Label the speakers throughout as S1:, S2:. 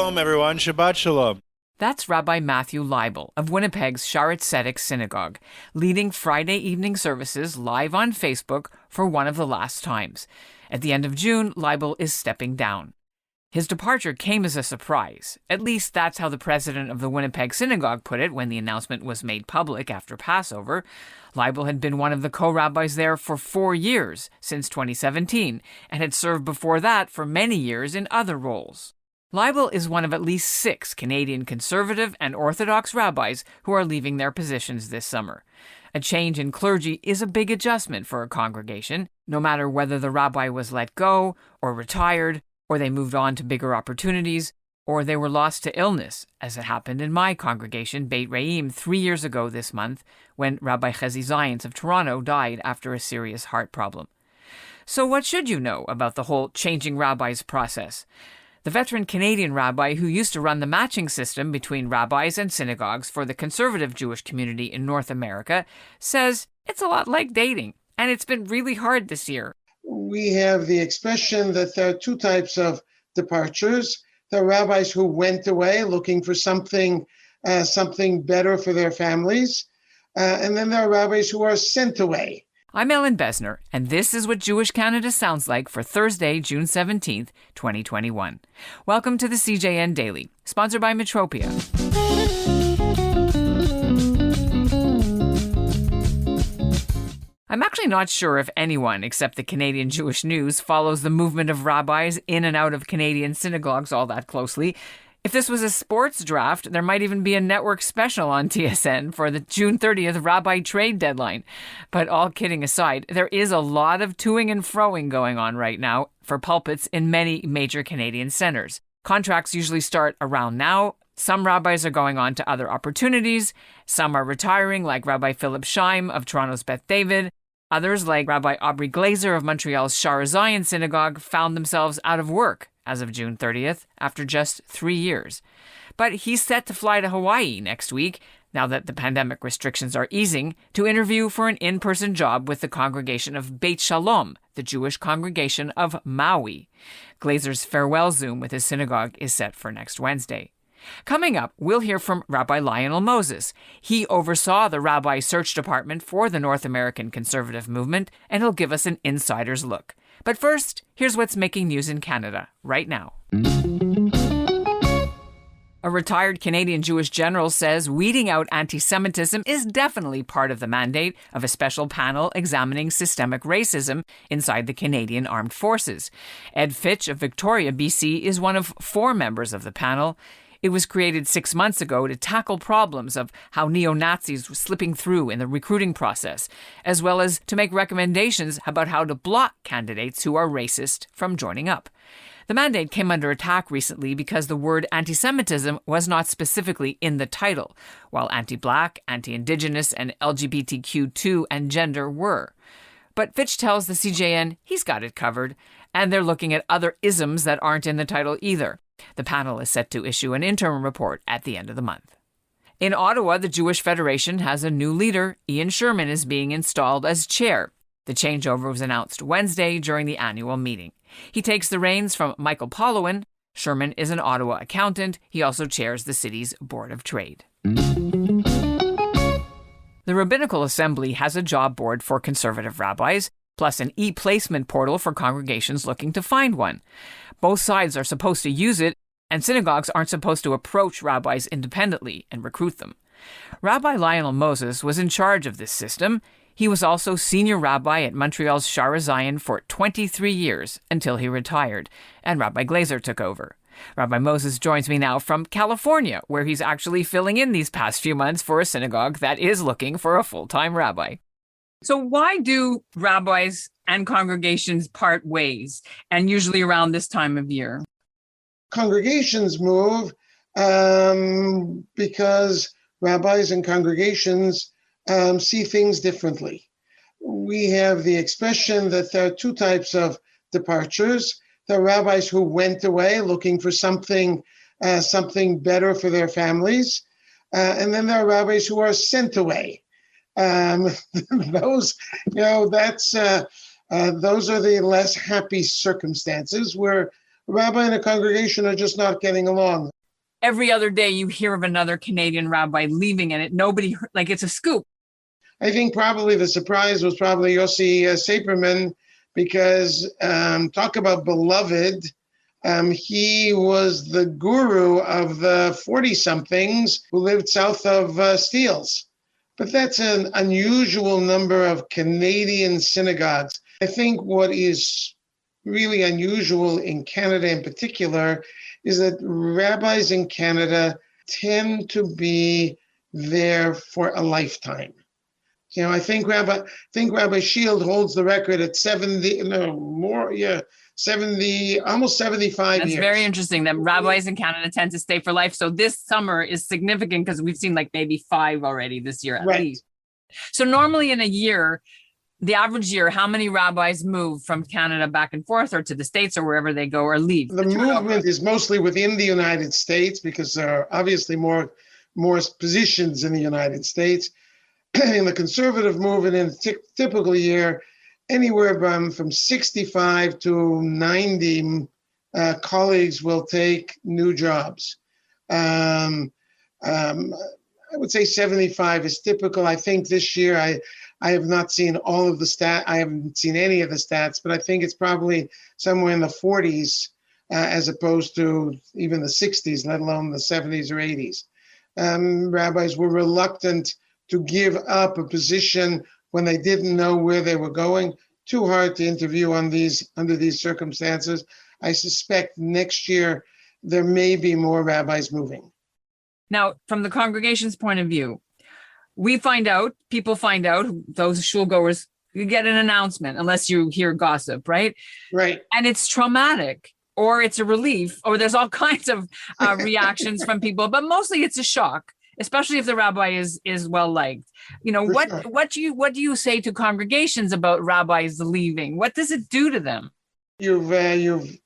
S1: Shalom, everyone. Shabbat Shalom.
S2: That's Rabbi Matthew Leibl of Winnipeg's Sharet Tzedek Synagogue, leading Friday evening services live on Facebook for one of the last times. At the end of June, Leibl is stepping down. His departure came as a surprise. At least that's how the president of the Winnipeg Synagogue put it when the announcement was made public after Passover. Leibl had been one of the co-rabbis there for 4 years, since 2017, and had served before that for many years in other roles. Leibl is one of at least 6 Canadian conservative and Orthodox rabbis who are leaving their positions this summer. A change in clergy is a big adjustment for a congregation, no matter whether the rabbi was let go or retired, or they moved on to bigger opportunities, or they were lost to illness, as it happened in my congregation, Beit Re'im, 3 years ago this month, when Rabbi Yossi Sapirman of Toronto died after a serious heart problem. So what should you know about the whole changing rabbis process? The veteran Canadian rabbi who used to run the matching system between rabbis and synagogues for the conservative Jewish community in North America says it's a lot like dating, and it's been really hard this year.
S3: We have the expression that there are 2 types of departures. There are rabbis who went away looking for something better for their families, and then there are rabbis who are sent away.
S2: I'm Ellen Besner, and this is what Jewish Canada sounds like for Thursday, June 17th, 2021. Welcome to the CJN Daily, sponsored by Metropia. I'm actually not sure if anyone except the Canadian Jewish News follows the movement of rabbis in and out of Canadian synagogues all that closely. If this was a sports draft, there might even be a network special on TSN for the June 30th rabbi trade deadline. But all kidding aside, there is a lot of toing and froing going on right now for pulpits in many major Canadian centers. Contracts usually start around now. Some rabbis are going on to other opportunities. Some are retiring, like Rabbi Philip Scheim of Toronto's Beth David. Others, like Rabbi Aubrey Glazer of Montreal's Shara Zion Synagogue, found themselves out of work as of June 30th after just 3 years. But he's set to fly to Hawaii next week, now that the pandemic restrictions are easing, to interview for an in-person job with the congregation of Beit Shalom, the Jewish congregation of Maui. Glazer's farewell Zoom with his synagogue is set for next Wednesday. Coming up, we'll hear from Rabbi Lionel Moses. He oversaw the rabbi search department for the North American conservative movement, and he'll give us an insider's look. But first, here's what's making news in Canada right now. A retired Canadian Jewish general says weeding out anti-Semitism is definitely part of the mandate of a special panel examining systemic racism inside the Canadian Armed Forces. Ed Fitch of Victoria, BC, is one of 4 members of the panel. It was created 6 months ago to tackle problems of how neo-Nazis were slipping through in the recruiting process, as well as to make recommendations about how to block candidates who are racist from joining up. The mandate came under attack recently because the word anti-Semitism was not specifically in the title, while anti-Black, anti-Indigenous, and LGBTQ2 and gender were. But Fitch tells the CJN he's got it covered, and they're looking at other isms that aren't in the title either. The panel is set to issue an interim report at the end of the month. In Ottawa, the Jewish Federation has a new leader. Ian Sherman is being installed as chair. The changeover was announced Wednesday during the annual meeting. He takes the reins from Michael Pollowan. Sherman is an Ottawa accountant. He also chairs the city's Board of Trade. The Rabbinical Assembly has a job board for conservative rabbis, plus an e-placement portal for congregations looking to find one. Both sides are supposed to use it, and synagogues aren't supposed to approach rabbis independently and recruit them. Rabbi Lionel Moses was in charge of this system. He was also senior rabbi at Montreal's Shara Zion for 23 years until he retired, and Rabbi Glazer took over. Rabbi Moses joins me now from California, where he's actually filling in these past few months for a synagogue that is looking for a full-time rabbi. So why do rabbis and congregations part ways, and usually around this time of year?
S3: Congregations move because rabbis and congregations see things differently. We have the expression that there are 2 types of departures. There are rabbis who went away looking for something better for their families, and then there are rabbis who are sent away. Those are the less happy circumstances where a rabbi and a congregation are just not getting along.
S2: every other day you hear of another Canadian rabbi leaving, and it's a scoop.
S3: I think probably the surprise was probably Yossi Sapirman, because talk about beloved. He was the guru of the 40-somethings who lived south of Steeles. But that's an unusual number of Canadian synagogues. I think what is really unusual in Canada in particular is that rabbis in Canada tend to be there for a lifetime. I think Rabbi Shield holds the record at 70, no more, 70, almost 75
S2: That's
S3: years.
S2: very interesting that rabbis in Canada tend to stay for life. So this summer is significant because we've seen like maybe 5 already this year at least. So normally in a year, the average year, how many rabbis move from Canada back and forth or to the States or wherever they go or leave?
S3: The movement is mostly within the United States because there are obviously more positions in the United States. In the conservative movement in a typical year, anywhere from 65 to 90 colleagues will take new jobs. I would say 75 is typical. I think this year I have not seen all of the stats. I haven't seen any of the stats, but I think it's probably somewhere in the 40s as opposed to even the 60s, let alone the 70s or 80s. Rabbis were reluctant to give up a position when they didn't know where they were going. Too hard to interview under these circumstances. I suspect next year there may be more rabbis moving.
S2: Now, from the congregation's point of view, people find out, those shul goers, you get an announcement unless you hear gossip, right?
S3: Right.
S2: And it's traumatic, or it's a relief, or there's all kinds of reactions from people, but mostly it's a shock, especially if the rabbi is well liked. What do you say to congregations about rabbis leaving? What does it do to them?
S3: You've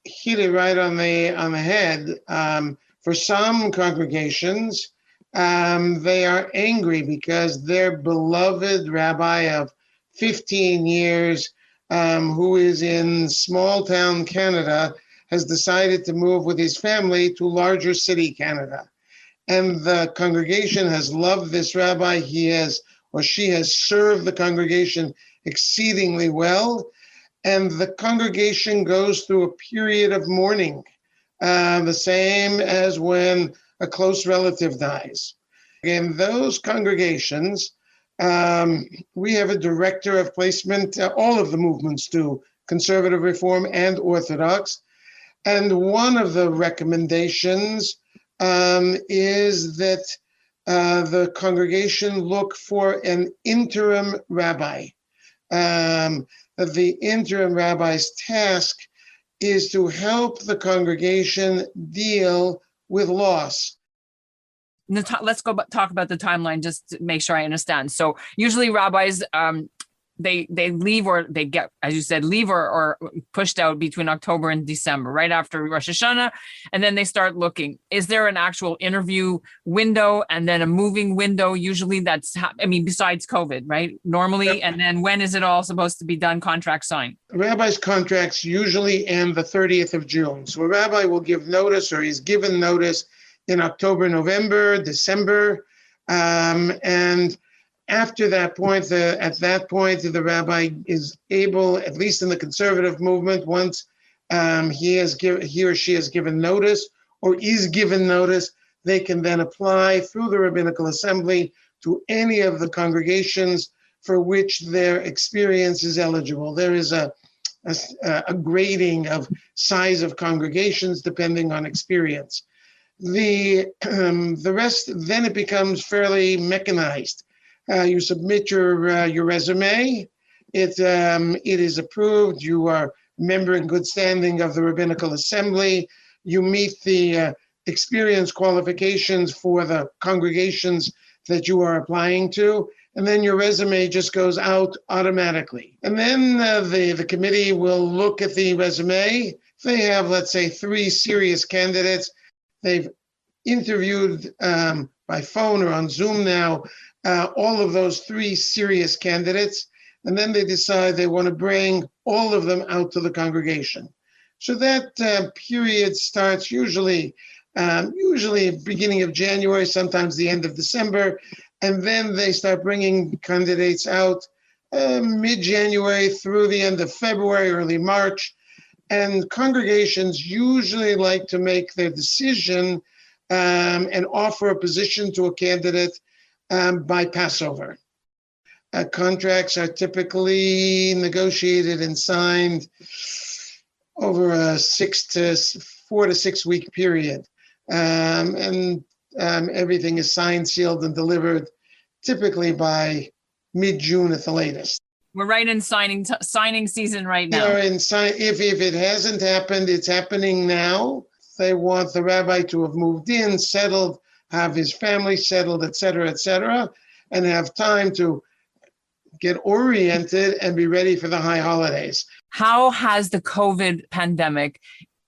S3: hit it right on the head. For some congregations, they are angry because their beloved rabbi of 15 years, who is in small town Canada, has decided to move with his family to larger city Canada. And the congregation has loved this rabbi. She has served the congregation exceedingly well. And the congregation goes through a period of mourning, the same as when a close relative dies. In those congregations, we have a director of placement. All of the movements do, conservative reform and Orthodox. And one of the recommendations is that the congregation look for an interim rabbi. The interim rabbi's task is to help the congregation deal with loss.
S2: Let's talk about the timeline just to make sure I understand. So usually rabbis, they leave, or they get, as you said, leave or pushed out between October and December, right after Rosh Hashanah, and then they start looking. Is there an actual interview window and then a moving window? Usually besides COVID, right? Normally, yep. And then when is it all supposed to be done, contract signed? Rabbis'
S3: contracts usually end the 30th of June. So a rabbi will give notice, or he's given notice in October, November, December, and after that point, the rabbi is able, at least in the conservative movement, once he or she has given notice or is given notice, they can then apply through the rabbinical assembly to any of the congregations for which their experience is eligible. There is a grading of size of congregations depending on experience. The rest, then it becomes fairly mechanized. You submit your resume. It is approved. You are a member in good standing of the Rabbinical Assembly. You meet the experience qualifications for the congregations that you are applying to, and then your resume just goes out automatically. And then the committee will look at the resume. If they have, let's say, 3 serious candidates, they've interviewed by phone or on Zoom now, all of those 3 serious candidates, and then they decide they want to bring all of them out to the congregation. So that period starts usually usually beginning of January, sometimes the end of December, and then they start bringing candidates out mid-January through the end of February, early March. And congregations usually like to make their decision and offer a position to a candidate by Passover. Contracts are typically negotiated and signed over a 4 to 6 week period. And everything is signed, sealed, and delivered typically by mid-June at the latest.
S2: We're right in signing season right now.
S3: If it hasn't happened, it's happening now. They want the rabbi to have moved in, settled, have his family settled, et cetera, and have time to get oriented and be ready for the high holidays.
S2: How has the COVID pandemic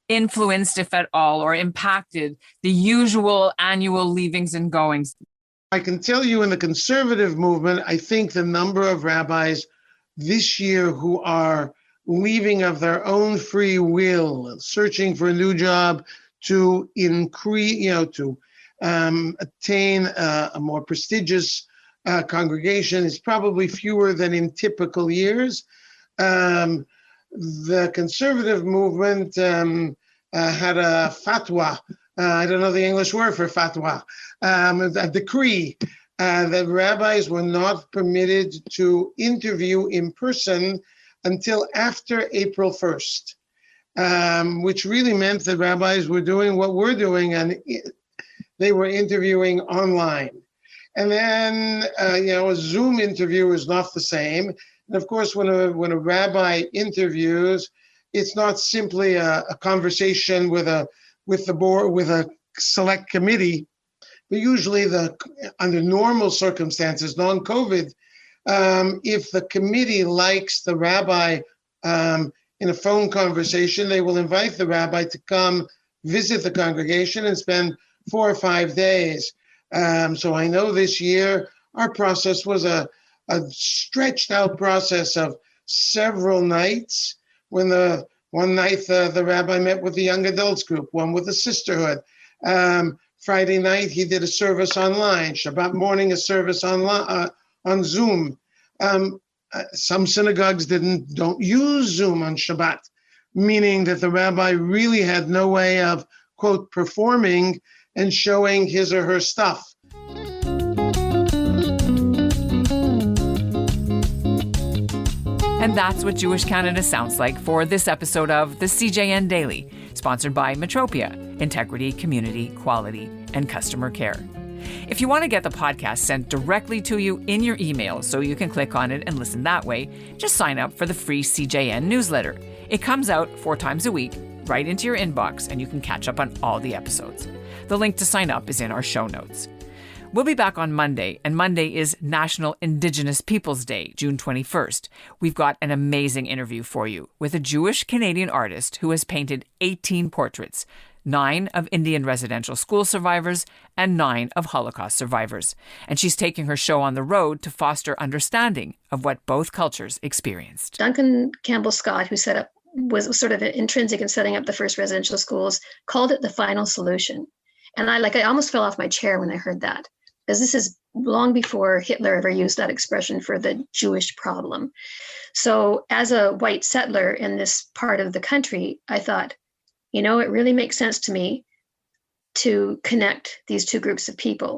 S2: influenced, if at all, or impacted the usual annual leavings and goings?
S3: I can tell you in the conservative movement, I think the number of rabbis this year who are leaving of their own free will, searching for a new job to increase, to attain a more prestigious congregation is probably fewer than in typical years. The conservative movement had a fatwa. I don't know the English word for fatwa, a decree that rabbis were not permitted to interview in person until after April 1st, which really meant that rabbis were doing what we're doing, and they were interviewing online. And then, a Zoom interview is not the same. And of course, when a rabbi interviews, it's not simply a conversation with the board, with a select committee, but usually under normal circumstances, non-COVID, if the committee likes the rabbi in a phone conversation, they will invite the rabbi to come visit the congregation and spend 4 or 5 days. So I know this year our process was a stretched out process of several nights. One night the rabbi met with the young adults group, one with the sisterhood. Friday night he did a service online. Shabbat morning a service online on Zoom. Some synagogues don't use Zoom on Shabbat, meaning that the rabbi really had no way of, quote, performing and showing his or her stuff.
S2: And that's what Jewish Canada sounds like for this episode of the CJN Daily, sponsored by Metropia, Integrity, Community, Quality, and Customer Care. If you want to get the podcast sent directly to you in your email so you can click on it and listen that way, just sign up for the free CJN newsletter. It comes out 4 times a week, right into your inbox, and you can catch up on all the episodes. The link to sign up is in our show notes. We'll be back on Monday, and Monday is National Indigenous Peoples Day, June 21st. We've got an amazing interview for you with a Jewish Canadian artist who has painted 18 portraits, 9 of Indian residential school survivors and 9 of Holocaust survivors. And she's taking her show on the road to foster understanding of what both cultures experienced.
S1: Duncan Campbell Scott, who was sort of intrinsic in setting up the first residential schools, called it the final solution. And I almost fell off my chair when I heard that, because this is long before Hitler ever used that expression for the Jewish problem. So as a white settler in this part of the country, I thought, it really makes sense to me to connect these two groups of people.